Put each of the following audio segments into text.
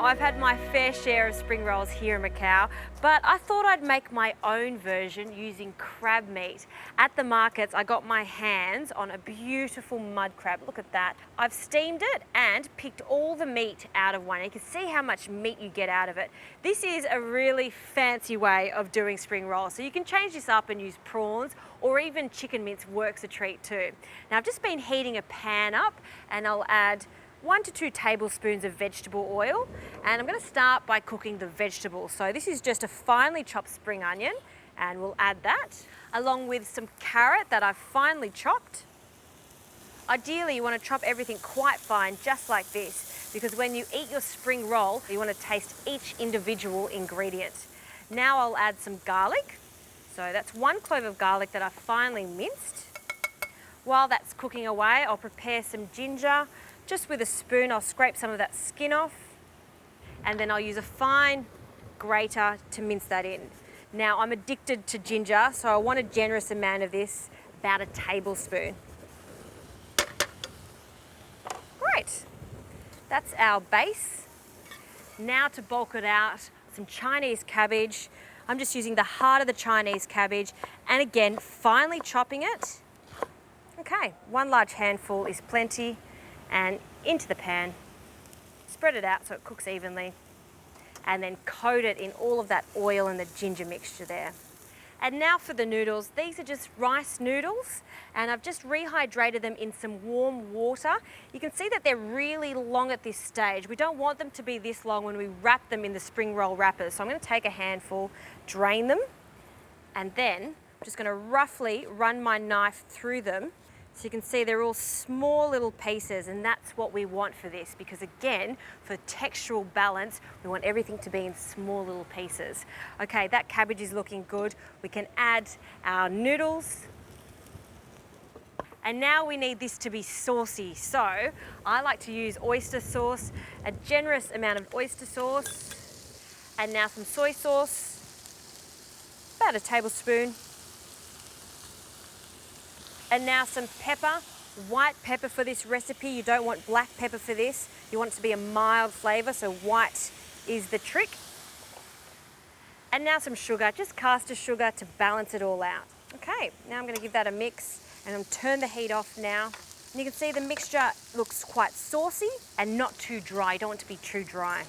I've had my fair share of spring rolls here in Macau, but I thought I'd make my own version using crab meat. At the markets, I got my hands on a beautiful mud crab. Look at that. I've steamed it and picked all the meat out of one. You can see how much meat you get out of it. This is a really fancy way of doing spring rolls. So you can change this up and use prawns, or even chicken mince works a treat too. Now I've just been heating a pan up and I'll add 1 to 2 tablespoons of vegetable oil, and I'm going to start by cooking the vegetables. So this is just a finely chopped spring onion, and we'll add that along with some carrot that I've finely chopped. Ideally you want to chop everything quite fine, just like this, because when you eat your spring roll you want to taste each individual ingredient. Now I'll add some garlic. So that's 1 clove of garlic that I've finely minced. While that's cooking away, I'll prepare some ginger. Just with a spoon, I'll scrape some of that skin off, and then I'll use a fine grater to mince that in. Now, I'm addicted to ginger, so I want a generous amount of this, about a tablespoon. Great, that's our base. Now to bulk it out, some Chinese cabbage. I'm just using the heart of the Chinese cabbage, and again, finely chopping it. Okay, 1 large handful is plenty. And into the pan, spread it out so it cooks evenly, and then coat it in all of that oil and the ginger mixture there. And now for the noodles. These are just rice noodles, and I've just rehydrated them in some warm water. You can see that they're really long at this stage. We don't want them to be this long when we wrap them in the spring roll wrappers. So I'm going to take a handful, drain them, and then I'm just going to roughly run my knife through them. So you can see they're all small little pieces, and that's what we want for this, because again, for textural balance, we want everything to be in small little pieces. Okay, that cabbage is looking good. We can add our noodles. And now we need this to be saucy. So I like to use oyster sauce, a generous amount of oyster sauce, and now some soy sauce, about a tablespoon. And now some pepper, white pepper for this recipe. You don't want black pepper for this. You want it to be a mild flavour, so white is the trick. And now some sugar, just caster sugar to balance it all out. Okay, now I'm going to give that a mix, and I'm going to turn the heat off now. And you can see the mixture looks quite saucy and not too dry. You don't want it to be too dry.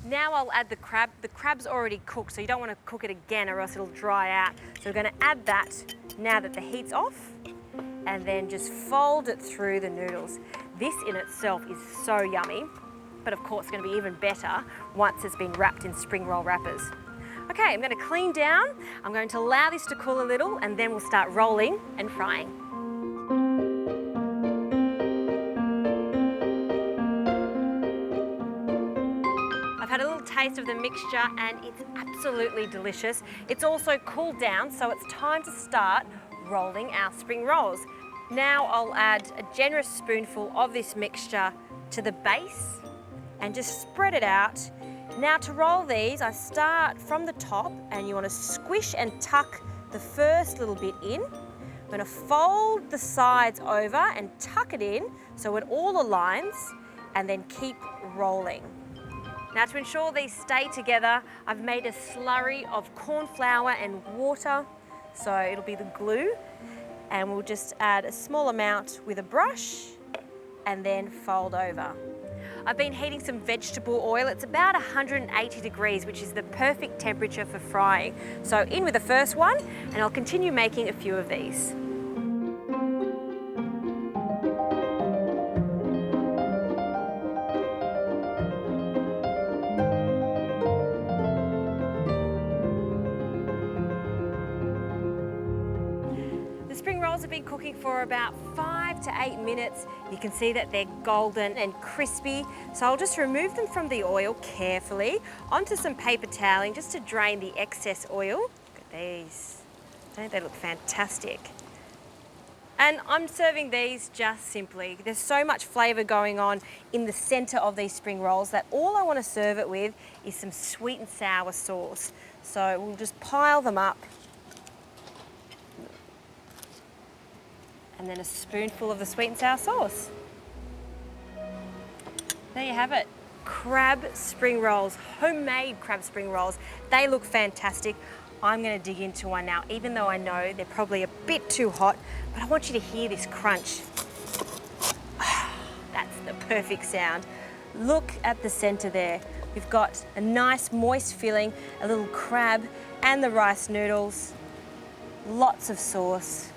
Now I'll add the crab. The crab's already cooked, so you don't want to cook it again or else it'll dry out. So we're going to add that now that the heat's off, and then just fold it through the noodles. This in itself is so yummy, but of course it's going to be even better once it's been wrapped in spring roll wrappers. Okay, I'm going to clean down. I'm going to allow this to cool a little, and then we'll start rolling and frying. Had a little taste of the mixture, and it's absolutely delicious. It's also cooled down, so it's time to start rolling our spring rolls. Now I'll add a generous spoonful of this mixture to the base and just spread it out. Now to roll these, I start from the top, and you want to squish and tuck the first little bit in. I'm going to fold the sides over and tuck it in so it all aligns, and then keep rolling. Now to ensure these stay together, I've made a slurry of corn flour and water, so it'll be the glue, and we'll just add a small amount with a brush and then fold over. I've been heating some vegetable oil. It's about 180 degrees, which is the perfect temperature for frying. So in with the first one, and I'll continue making a few of these. Have been cooking for about 5 to 8 minutes. You can see that they're golden and crispy, so I'll just remove them from the oil carefully onto some paper toweling just to drain the excess oil. Look at these, don't they look fantastic? And I'm serving these just simply. There's so much flavour going on in the centre of these spring rolls that all I want to serve it with is some sweet and sour sauce. So we'll just pile them up, and then a spoonful of the sweet and sour sauce. There you have it. crab spring rolls, homemade crab spring rolls. They look fantastic. I'm gonna dig into one now, even though I know they're probably a bit too hot, but I want you to hear this crunch. That's the perfect sound. Look at the center there. We've got a nice moist filling, a little crab and the rice noodles, lots of sauce.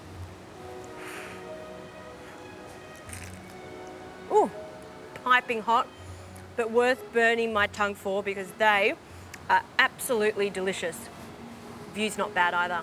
Ooh, piping hot, but worth burning my tongue for because they are absolutely delicious. View's not bad either.